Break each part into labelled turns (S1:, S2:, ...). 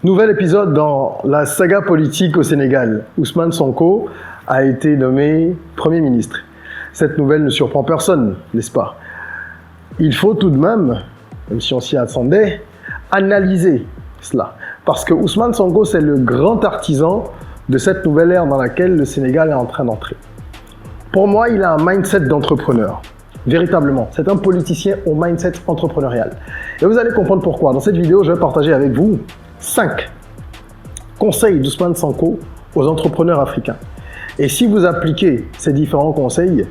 S1: Nouvel épisode dans la saga politique au Sénégal. Ousmane Sonko a été nommé Premier ministre. Cette nouvelle ne surprend personne, n'est-ce pas? Il faut tout de même si on s'y attendait, analyser cela. Parce que Ousmane Sonko, c'est le grand artisan de cette nouvelle ère dans laquelle le Sénégal est en train d'entrer. Pour moi, il a un mindset d'entrepreneur. Véritablement, c'est un politicien au mindset entrepreneurial. Et vous allez comprendre pourquoi. Dans cette vidéo, je vais partager avec vous 5 conseils d'Ousmane Sonko aux entrepreneurs africains. Et si vous appliquez ces différents conseils,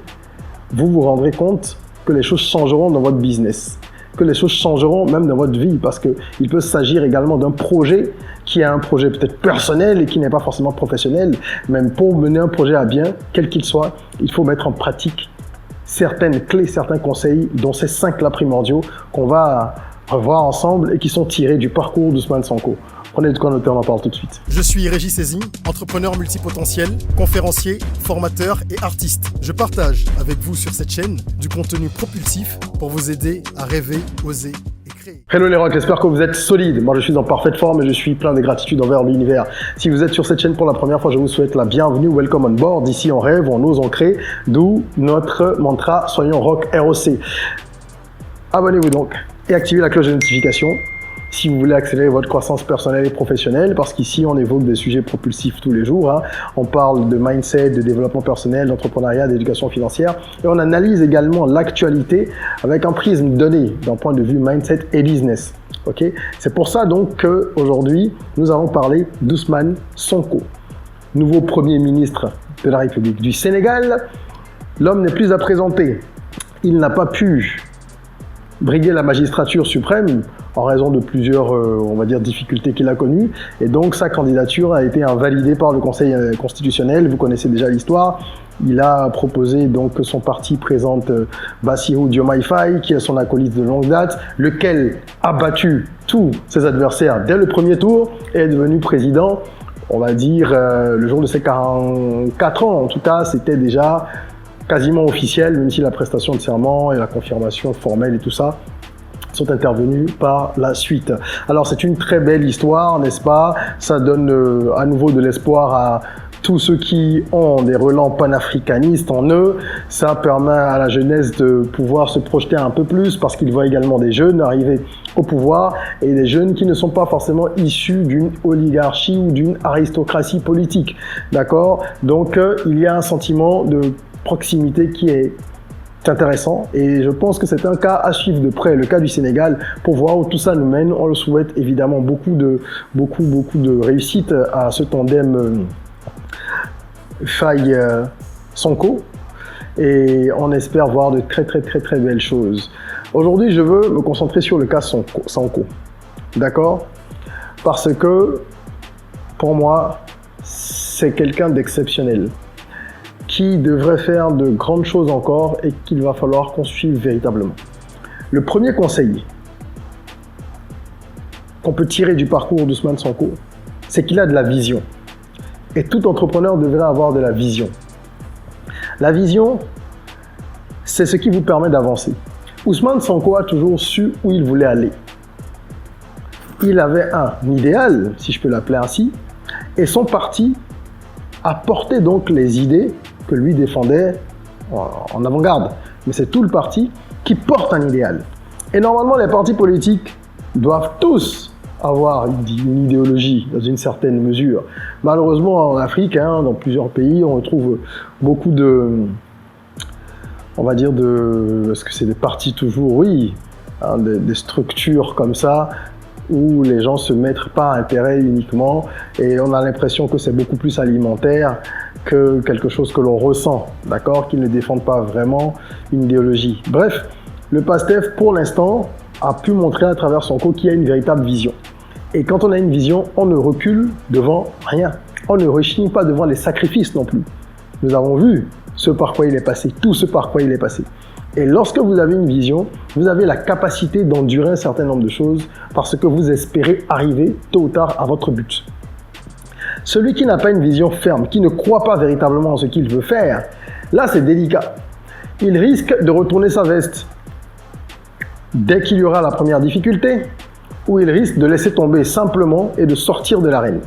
S1: vous vous rendrez compte que les choses changeront dans votre business, que les choses changeront même dans votre vie, parce qu'il peut s'agir également d'un projet qui est un projet peut-être personnel et qui n'est pas forcément professionnel. Même pour mener un projet à bien, quel qu'il soit, il faut mettre en pratique certaines clés, certains conseils, dont ces 5-là primordiaux qu'on va revoir ensemble et qui sont tirés du parcours d'Ousmane Sonko. Prenez de quoi noter, on en parle tout de suite.
S2: Je suis Régis Saizy, entrepreneur multipotentiel, conférencier, formateur et artiste. Je partage avec vous sur cette chaîne du contenu propulsif pour vous aider à rêver, oser et créer.
S1: Hello les rocks, j'espère que vous êtes solides. Moi je suis en parfaite forme et je suis plein de gratitude envers l'univers. Si vous êtes sur cette chaîne pour la première fois, je vous souhaite la bienvenue, welcome on board. Ici on rêve, on ose, on crée, d'où notre mantra Soyons Rock ROC. Abonnez-vous donc et activez la cloche de notification si vous voulez accélérer votre croissance personnelle et professionnelle, parce qu'ici on évoque des sujets propulsifs tous les jours. On parle de mindset, de développement personnel, d'entrepreneuriat, d'éducation financière, et on analyse également l'actualité avec un prisme donné d'un point de vue mindset et business. Okay, c'est pour ça donc qu'aujourd'hui nous allons parler d'Ousmane Sonko, nouveau Premier ministre de la République du Sénégal. L'homme n'est plus à présenter. Il n'a pas pu briguer la magistrature suprême en raison de plusieurs, on va dire, difficultés qu'il a connues. Et donc, sa candidature a été invalidée par le Conseil constitutionnel. Vous connaissez déjà l'histoire. Il a proposé donc que son parti présente Bassirou Diomaye Faye, qui est son acolyte de longue date, lequel a battu tous ses adversaires dès le premier tour et est devenu président, on va dire, le jour de ses 44 ans. En tout cas, c'était déjà quasiment officiel, même si la prestation de serment et la confirmation formelle et tout ça sont intervenus par la suite. Alors c'est une très belle histoire, n'est-ce pas? Ça donne à nouveau de l'espoir à tous ceux qui ont des relents panafricanistes en eux. Ça permet à la jeunesse de pouvoir se projeter un peu plus, parce qu'ils voient également des jeunes arriver au pouvoir, et des jeunes qui ne sont pas forcément issus d'une oligarchie ou d'une aristocratie politique. D'accord? Donc il y a un sentiment de proximité qui est intéressant, et je pense que c'est un cas à suivre de près, le cas du Sénégal, pour voir où tout ça nous mène. On le souhaite évidemment beaucoup de réussite à ce tandem Faye Sonko, et on espère voir de très belles choses. Aujourd'hui, je veux me concentrer sur le cas Sonko, d'accord? Parce que pour moi, c'est quelqu'un d'exceptionnel, qui devrait faire de grandes choses encore et qu'il va falloir qu'on suive véritablement. Le premier conseil qu'on peut tirer du parcours d'Ousmane Sonko, c'est qu'il a de la vision. Et tout entrepreneur devrait avoir de la vision. La vision, c'est ce qui vous permet d'avancer. Ousmane Sonko a toujours su où il voulait aller. Il avait un idéal, si je peux l'appeler ainsi, et son parti a porté donc les idées que lui défendait en avant-garde. Mais c'est tout le parti qui porte un idéal. Et normalement, les partis politiques doivent tous avoir une idéologie dans une certaine mesure. Malheureusement, en Afrique, dans plusieurs pays, on retrouve beaucoup de, on va dire, est-ce que c'est des partis toujours? Oui, des structures comme ça, où les gens se mettent par intérêt uniquement, et on a l'impression que c'est beaucoup plus alimentaire que quelque chose que l'on ressent, d'accord, qu'ils ne défendent pas vraiment une idéologie. Bref, le PASTEF, pour l'instant, a pu montrer à travers Sonko qu'il y a une véritable vision. Et quand on a une vision, on ne recule devant rien. On ne rechigne pas devant les sacrifices non plus. Nous avons vu ce par quoi il est passé, tout ce par quoi il est passé. Et lorsque vous avez une vision, vous avez la capacité d'endurer un certain nombre de choses, parce que vous espérez arriver tôt ou tard à votre but. Celui qui n'a pas une vision ferme, qui ne croit pas véritablement en ce qu'il veut faire, là c'est délicat. Il risque de retourner sa veste dès qu'il y aura la première difficulté, où il risque de laisser tomber simplement et de sortir de l'arène.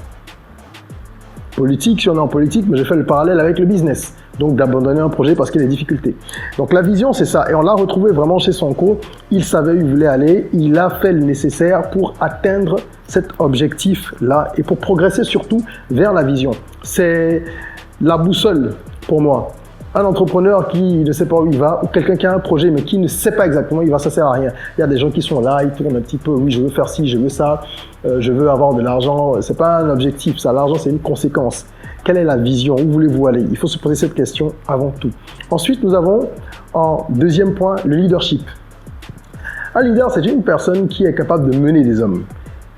S1: Politique, si on est en politique, mais je fais le parallèle avec le business. Donc d'abandonner un projet parce qu'il y a des difficultés. Donc la vision, c'est ça. Et on l'a retrouvé vraiment chez Sonko. Il savait où il voulait aller. Il a fait le nécessaire pour atteindre cet objectif-là et pour progresser surtout vers la vision. C'est la boussole pour moi. Un entrepreneur qui ne sait pas où il va, ou quelqu'un qui a un projet mais qui ne sait pas exactement où il va, ça sert à rien. Il y a des gens qui sont là, ils tournent un petit peu, oui, je veux faire ci, je veux ça, je veux avoir de l'argent. C'est pas un objectif, ça. L'argent, c'est une conséquence. Quelle est la vision? Où voulez-vous aller? Il faut se poser cette question avant tout. Ensuite, nous avons en deuxième point le leadership. Un leader, c'est une personne qui est capable de mener des hommes.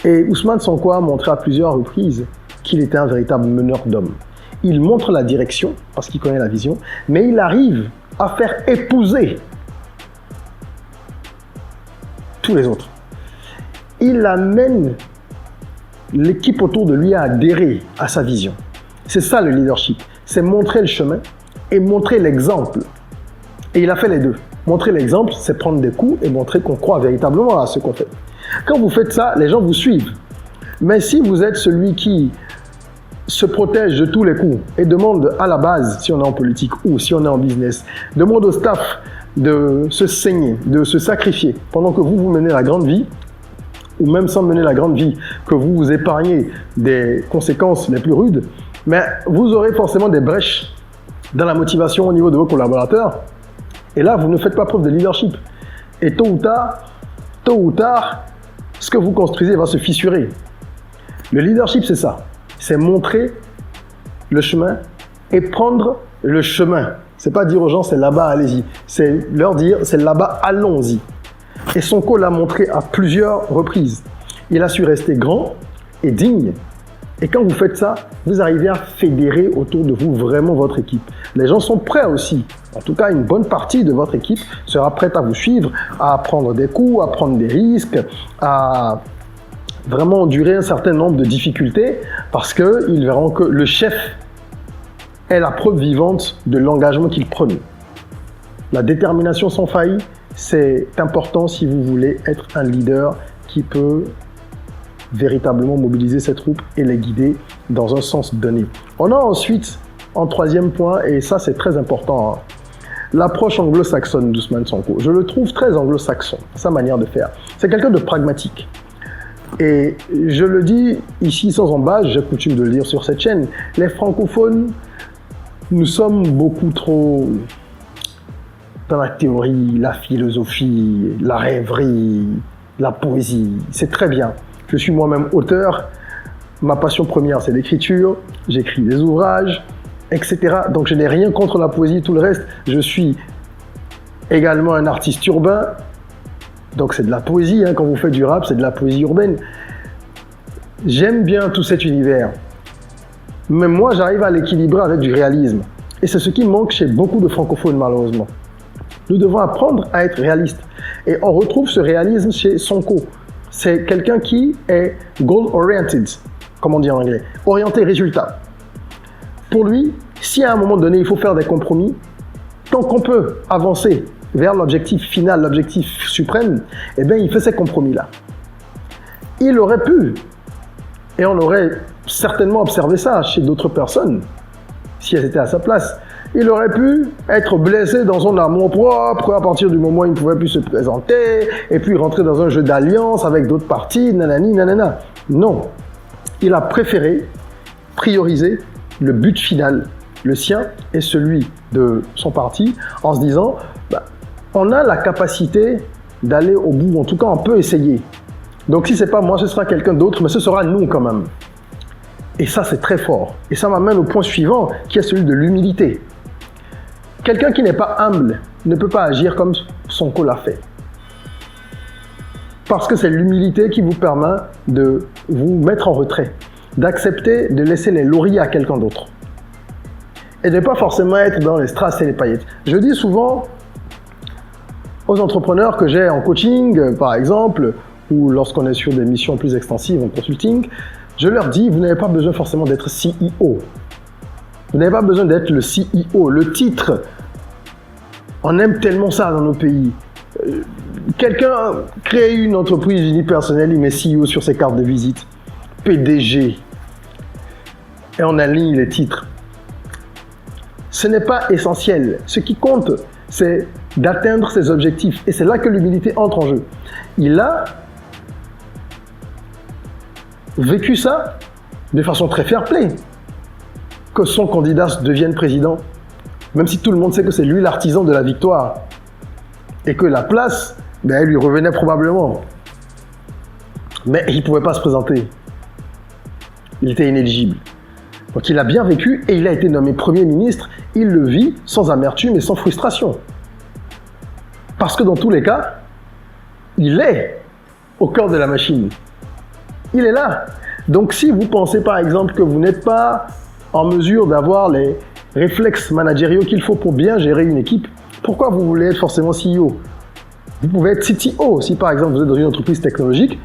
S1: Et Ousmane Sonko a montré à plusieurs reprises qu'il était un véritable meneur d'hommes. Il montre la direction, parce qu'il connaît la vision, mais il arrive à faire épouser tous les autres. Il amène l'équipe autour de lui à adhérer à sa vision. C'est ça le leadership, c'est montrer le chemin et montrer l'exemple. Et il a fait les deux. Montrer l'exemple, c'est prendre des coups et montrer qu'on croit véritablement à ce qu'on fait. Quand vous faites ça, les gens vous suivent. Mais si vous êtes celui qui se protège de tous les coups et demande à la base, si on est en politique ou si on est en business, demande au staff de se saigner, de se sacrifier pendant que vous menez la grande vie, ou même sans mener la grande vie, que vous vous épargnez des conséquences les plus rudes, mais vous aurez forcément des brèches dans la motivation au niveau de vos collaborateurs. Et là, vous ne faites pas preuve de leadership. Et tôt ou tard, ce que vous construisez va se fissurer. Le leadership, c'est ça. C'est montrer le chemin et prendre le chemin. C'est pas dire aux gens, c'est là-bas, allez-y. C'est leur dire, c'est là-bas, allons-y. Et Sonko l'a montré à plusieurs reprises. Il a su rester grand et digne. Et quand vous faites ça, vous arrivez à fédérer autour de vous vraiment votre équipe. Les gens sont prêts aussi. En tout cas, une bonne partie de votre équipe sera prête à vous suivre, à prendre des coups, à prendre des risques, à vraiment endurer un certain nombre de difficultés parce qu'ils verront que le chef est la preuve vivante de l'engagement qu'il prône. La détermination sans faille, c'est important si vous voulez être un leader qui peut véritablement mobiliser ses troupes et les guider dans un sens donné. On a ensuite, en troisième point, et ça c'est très important, l'approche anglo-saxonne d'Ousmane Sonko. Je le trouve très anglo-saxon, sa manière de faire. C'est quelqu'un de pragmatique. Et je le dis ici sans embâche, j'ai coutume de le dire sur cette chaîne, les francophones, nous sommes beaucoup trop dans la théorie, la philosophie, la rêverie, la poésie. C'est très bien. Je suis moi-même auteur. Ma passion première, c'est l'écriture. J'écris des ouvrages, etc. Donc je n'ai rien contre la poésie et tout le reste. Je suis également un artiste urbain. Donc c'est de la poésie, hein. Quand vous faites du rap, c'est de la poésie urbaine. J'aime bien tout cet univers. Mais moi, j'arrive à l'équilibrer avec du réalisme. Et c'est ce qui manque chez beaucoup de francophones, malheureusement. Nous devons apprendre à être réalistes. Et on retrouve ce réalisme chez Sonko. C'est quelqu'un qui est goal-oriented, comme on dit en anglais, orienté résultat. Pour lui, si à un moment donné, il faut faire des compromis, tant qu'on peut avancer vers l'objectif final, l'objectif suprême, eh bien, il fait ces compromis-là. Il aurait pu, et on aurait certainement observé ça chez d'autres personnes, si elles étaient à sa place, il aurait pu être blessé dans son amour propre à partir du moment où il ne pouvait plus se présenter et puis rentrer dans un jeu d'alliance avec d'autres partis, nanani, nanana. Non, il a préféré prioriser le but final, le sien et celui de son parti, en se disant on a la capacité d'aller au bout, en tout cas on peut essayer. Donc si ce n'est pas moi, ce sera quelqu'un d'autre, mais ce sera nous quand même. Et ça c'est très fort. Et ça m'amène au point suivant, qui est celui de l'humilité. Quelqu'un qui n'est pas humble ne peut pas agir comme Sonko l'a fait. Parce que c'est l'humilité qui vous permet de vous mettre en retrait, d'accepter de laisser les lauriers à quelqu'un d'autre. Et de ne pas forcément être dans les strass et les paillettes. Je dis souvent aux entrepreneurs que j'ai en coaching, par exemple, ou lorsqu'on est sur des missions plus extensives en consulting, je leur dis, vous n'avez pas besoin forcément d'être CEO. Vous n'avez pas besoin d'être le CEO. Le titre, on aime tellement ça dans nos pays. Quelqu'un crée une entreprise unipersonnelle, il met CEO sur ses cartes de visite, PDG, et on aligne les titres. Ce n'est pas essentiel. Ce qui compte, c'est d'atteindre ses objectifs. Et c'est là que l'humilité entre en jeu. Il a vécu ça de façon très fair-play. Que son candidat devienne président, même si tout le monde sait que c'est lui l'artisan de la victoire. Et que la place, elle lui revenait probablement. Mais il ne pouvait pas se présenter. Il était inéligible. Donc il a bien vécu et il a été nommé Premier ministre. Il le vit sans amertume et sans frustration. Parce que dans tous les cas, il est au cœur de la machine. Il est là. Donc si vous pensez par exemple que vous n'êtes pas en mesure d'avoir les réflexes managériaux qu'il faut pour bien gérer une équipe, pourquoi vous voulez être forcément CEO? Vous pouvez être CTO. Si par exemple vous êtes dans une entreprise technologique,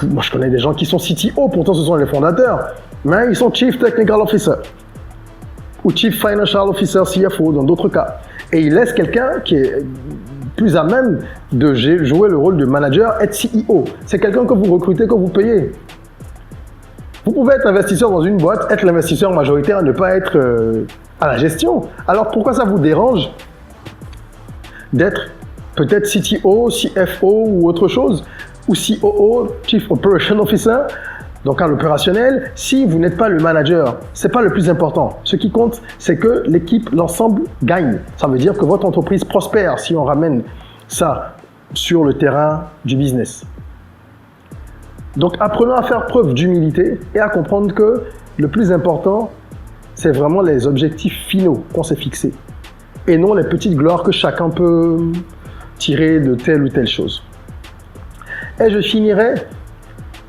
S1: moi je connais des gens qui sont CTO, pourtant ce sont les fondateurs, mais ils sont Chief Technical Officer ou Chief Financial Officer, CFO dans d'autres cas. Et ils laissent quelqu'un qui est plus à même de jouer le rôle de manager, être CEO. C'est quelqu'un que vous recrutez, que vous payez. Vous pouvez être investisseur dans une boîte, être l'investisseur majoritaire et ne pas être à la gestion. Alors pourquoi ça vous dérange d'être peut-être CTO, CFO ou autre chose, ou COO, Chief Operation Officer, donc à l'opérationnel, si vous n'êtes pas le manager, c'est pas le plus important. Ce qui compte, c'est que l'équipe, l'ensemble gagne. Ça veut dire que votre entreprise prospère si on ramène ça sur le terrain du business. Donc apprenons à faire preuve d'humilité et à comprendre que le plus important, c'est vraiment les objectifs finaux qu'on s'est fixés et non les petites gloires que chacun peut tirer de telle ou telle chose. Et je finirai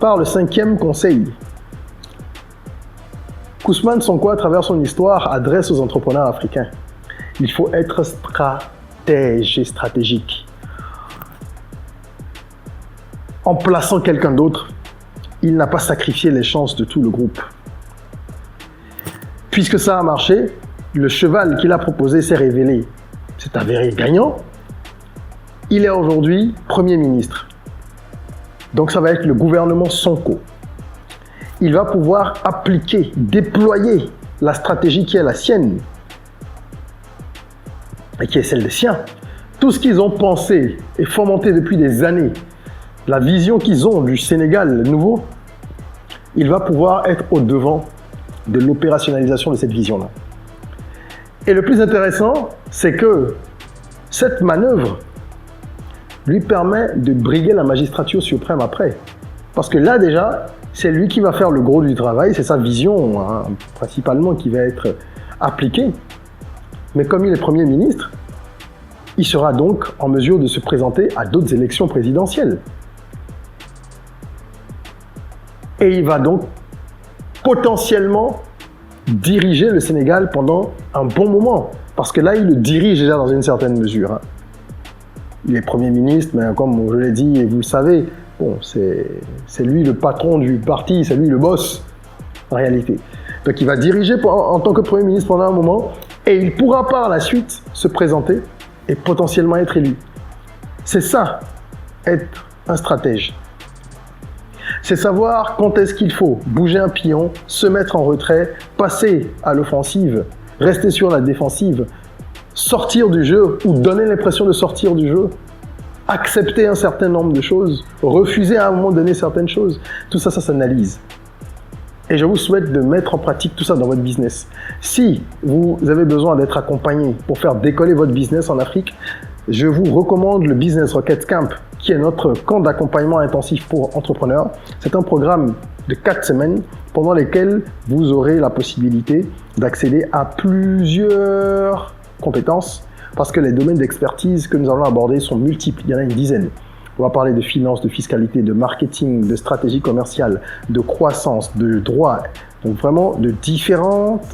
S1: par le 5e conseil. Kousman Sonko, à travers son histoire, adresse aux entrepreneurs africains. Il faut être stratège et stratégique. En plaçant quelqu'un d'autre, il n'a pas sacrifié les chances de tout le groupe. Puisque ça a marché, le cheval qu'il a proposé s'est révélé. C'est avéré gagnant. Il est aujourd'hui Premier ministre. Donc ça va être le gouvernement Sonko. Il va pouvoir appliquer, déployer la stratégie qui est la sienne et qui est celle des siens. Tout ce qu'ils ont pensé et fomenté depuis des années, la vision qu'ils ont du Sénégal nouveau, il va pouvoir être au devant de l'opérationnalisation de cette vision-là. Et le plus intéressant, c'est que cette manœuvre lui permet de briguer la magistrature suprême après. Parce que là déjà, c'est lui qui va faire le gros du travail, c'est sa vision principalement qui va être appliquée. Mais comme il est Premier ministre, il sera donc en mesure de se présenter à d'autres élections présidentielles. Et il va donc potentiellement diriger le Sénégal pendant un bon moment. Parce que là, il le dirige déjà dans une certaine mesure. Il est Premier ministre, mais comme je l'ai dit, et vous le savez, bon, c'est lui le patron du parti, c'est lui le boss, en réalité. Donc il va diriger en tant que Premier ministre pendant un moment, et il pourra par la suite se présenter et potentiellement être élu. C'est ça, être un stratège. C'est savoir quand est-ce qu'il faut bouger un pion, se mettre en retrait, passer à l'offensive, rester sur la défensive, sortir du jeu ou donner l'impression de sortir du jeu, accepter un certain nombre de choses, refuser à un moment donné certaines choses. Tout ça, ça s'analyse. Et je vous souhaite de mettre en pratique tout ça dans votre business. Si vous avez besoin d'être accompagné pour faire décoller votre business en Afrique, je vous recommande le Business Rocket Camp, qui est notre camp d'accompagnement intensif pour entrepreneurs. C'est un programme de 4 semaines pendant lesquelles vous aurez la possibilité d'accéder à plusieurs compétences parce que les domaines d'expertise que nous allons aborder sont multiples. Il y en a une dizaine. On va parler de finance, de fiscalité, de marketing, de stratégie commerciale, de croissance, de droit. Donc vraiment de différentes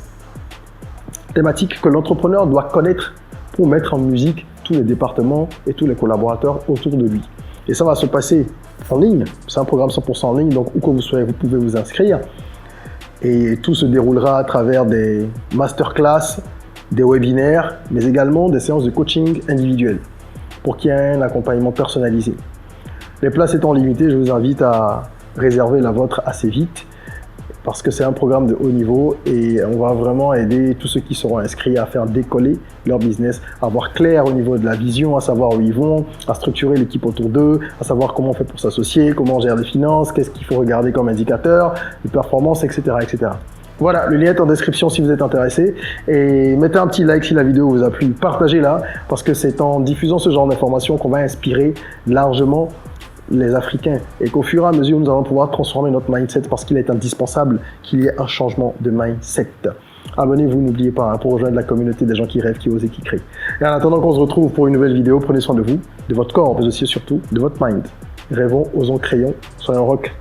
S1: thématiques que l'entrepreneur doit connaître pour mettre en musique tous les départements et tous les collaborateurs autour de lui. Et ça va se passer en ligne. C'est un programme 100% en ligne, donc où que vous soyez, vous pouvez vous inscrire. Et tout se déroulera à travers des masterclass, des webinaires, mais également des séances de coaching individuelles. pour qu'il y ait un accompagnement personnalisé. Les places étant limitées, je vous invite à réserver la vôtre assez vite parce que c'est un programme de haut niveau et on va vraiment aider tous ceux qui seront inscrits à faire décoller leur business, à voir clair au niveau de la vision, à savoir où ils vont, à structurer l'équipe autour d'eux, à savoir comment on fait pour s'associer, comment on gère les finances, qu'est-ce qu'il faut regarder comme indicateur, les performances, etc., etc. Voilà, le lien est en description si vous êtes intéressé et mettez un petit like si la vidéo vous a plu, partagez-la parce que c'est en diffusant ce genre d'informations qu'on va inspirer largement les Africains et qu'au fur et à mesure, nous allons pouvoir transformer notre mindset parce qu'il est indispensable qu'il y ait un changement de mindset. Abonnez-vous, n'oubliez pas, pour rejoindre la communauté des gens qui rêvent, qui osent et qui créent. Et en attendant qu'on se retrouve pour une nouvelle vidéo, prenez soin de vous, de votre corps, mais aussi et surtout de votre mind. Rêvons, osons, créons, soyons rock.